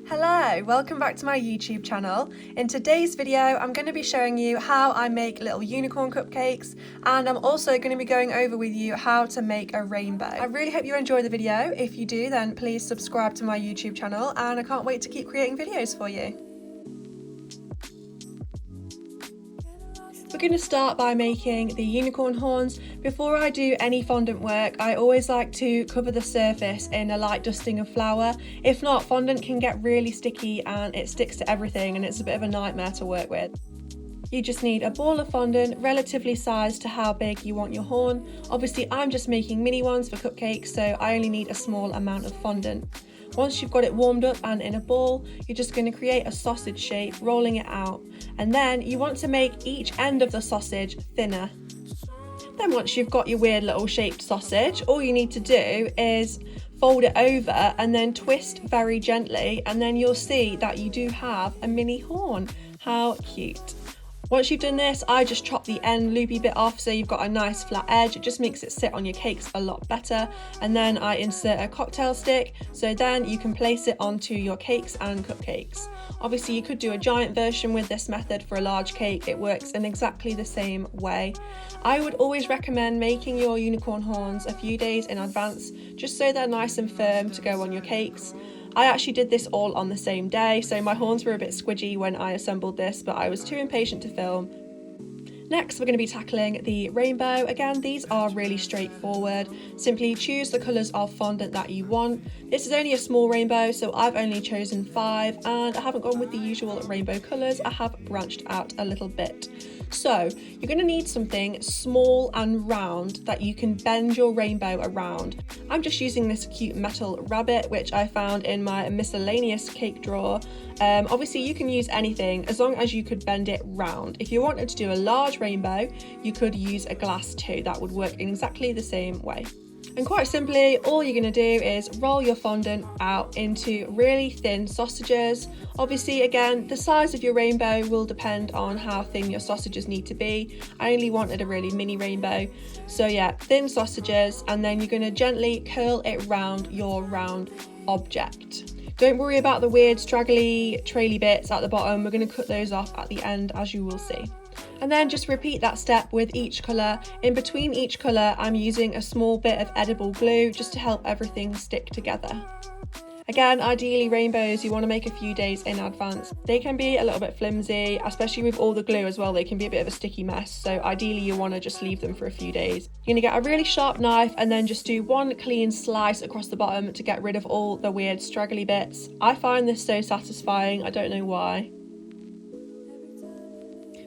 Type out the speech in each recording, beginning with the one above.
Hello, welcome back to my YouTube channel. In today's video, I'm going to be showing you how I make little unicorn cupcakes, and I'm also going to be going over with you how to make a rainbow. I really hope you enjoy the video. If you do, then please subscribe to my YouTube channel, and I can't wait to keep creating videos for you. We're going to start by making the unicorn horns. Before I do any fondant work, I always like to cover the surface in a light dusting of flour. If not, fondant can get really sticky and it sticks to everything and it's a bit of a nightmare to work with. You just need a ball of fondant, relatively sized to how big you want your horn. Obviously, I'm just making mini ones for cupcakes, so I only need a small amount of fondant. Once you've got it warmed up and in a ball, you're just going to create a sausage shape, rolling it out. And then you want to make each end of the sausage thinner. Then once you've got your weird little shaped sausage, all you need to do is fold it over and then twist very gently, and then you'll see that you do have a mini horn. How cute. Once you've done this, I just chop the end loopy bit off so you've got a nice flat edge. It just makes it sit on your cakes a lot better. And then I insert a cocktail stick, so then you can place it onto your cakes and cupcakes. Obviously, you could do a giant version with this method for a large cake. It works in exactly the same way. I would always recommend making your unicorn horns a few days in advance, just so they're nice and firm to go on your cakes. I actually did this all on the same day, so my horns were a bit squidgy when I assembled this, but I was too impatient to film. Next, we're going to be tackling the rainbow. Again, these are really straightforward. Simply choose the colours of fondant that you want. This is only a small rainbow, so I've only chosen 5, and I haven't gone with the usual rainbow colours. I have branched out a little bit. So you're going to need something small and round that you can bend your rainbow around. I'm just using this cute metal rabbit, which I found in my miscellaneous cake drawer. Obviously you can use anything as long as you could bend it round. If you wanted to do a large rainbow, you could use a glass too. That would work in exactly the same way. And quite simply, all you're going to do is roll your fondant out into really thin sausages. Obviously, again, the size of your rainbow will depend on how thin your sausages need to be. I only wanted a really mini rainbow. So yeah, thin sausages, and then you're going to gently curl it round your round object. Don't worry about the weird straggly traily bits at the bottom. We're going to cut those off at the end, as you will see. And then just repeat that step with each colour. In between each colour, I'm using a small bit of edible glue just to help everything stick together. Again, ideally rainbows you want to make a few days in advance. They can be a little bit flimsy, especially with all the glue as well. They can be a bit of a sticky mess, so ideally you want to just leave them for a few days. You're going to get a really sharp knife and then just do one clean slice across the bottom to get rid of all the weird straggly bits. I find this so satisfying, I don't know why.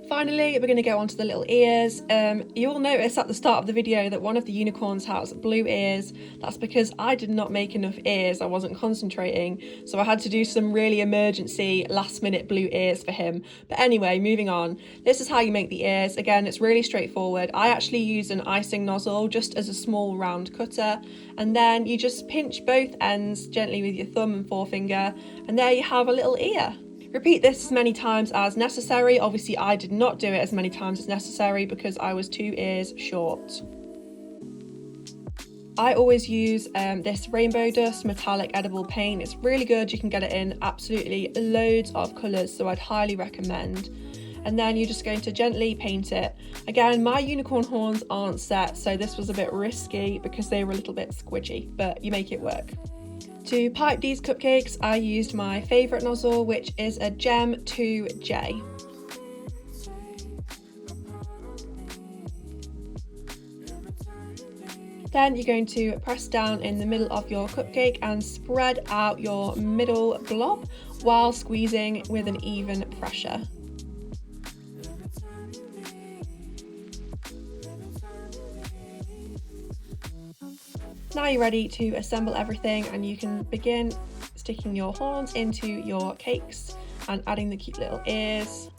Finally, we're going to go on to the little ears. You'll notice at the start of the video that one of the unicorns has blue ears. That's because I did not make enough ears. I wasn't concentrating, so I had to do some really emergency last minute blue ears for him. But anyway, moving on. This is how you make the ears. Again, it's really straightforward. I actually use an icing nozzle just as a small round cutter, and then you just pinch both ends gently with your thumb and forefinger, and there you have a little ear. Repeat this as many times as necessary. Obviously, I did not do it as many times as necessary because I was 2 ears short. I always use this rainbow dust metallic edible paint. It's really good. You can get it in absolutely loads of colours, so I'd highly recommend. And then you're just going to gently paint it. Again, my unicorn horns aren't set, so this was a bit risky because they were a little bit squidgy, but you make it work. To pipe these cupcakes, I used my favourite nozzle, which is a Gem 2J. Then you're going to press down in the middle of your cupcake and spread out your middle blob while squeezing with an even pressure. Now you're ready to assemble everything, and you can begin sticking your horns into your cakes and adding the cute little ears.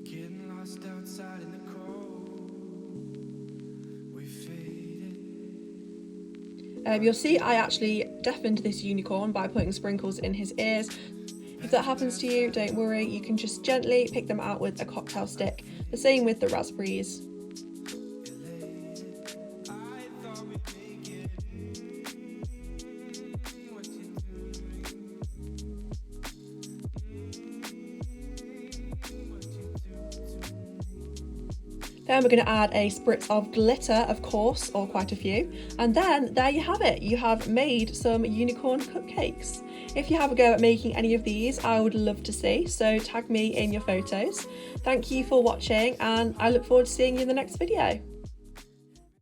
Getting lost outside in the cold. We faded. You'll see I actually deafened this unicorn by putting sprinkles in his ears. If that happens to you, don't worry, you can just gently pick them out with a cocktail stick. The same with the raspberries. Then we're going to add a spritz of glitter, of course, or quite a few. And then there you have it. You have made some unicorn cupcakes. If you have a go at making any of these, I would love to see, so tag me in your photos. Thank you for watching, and I look forward to seeing you in the next video.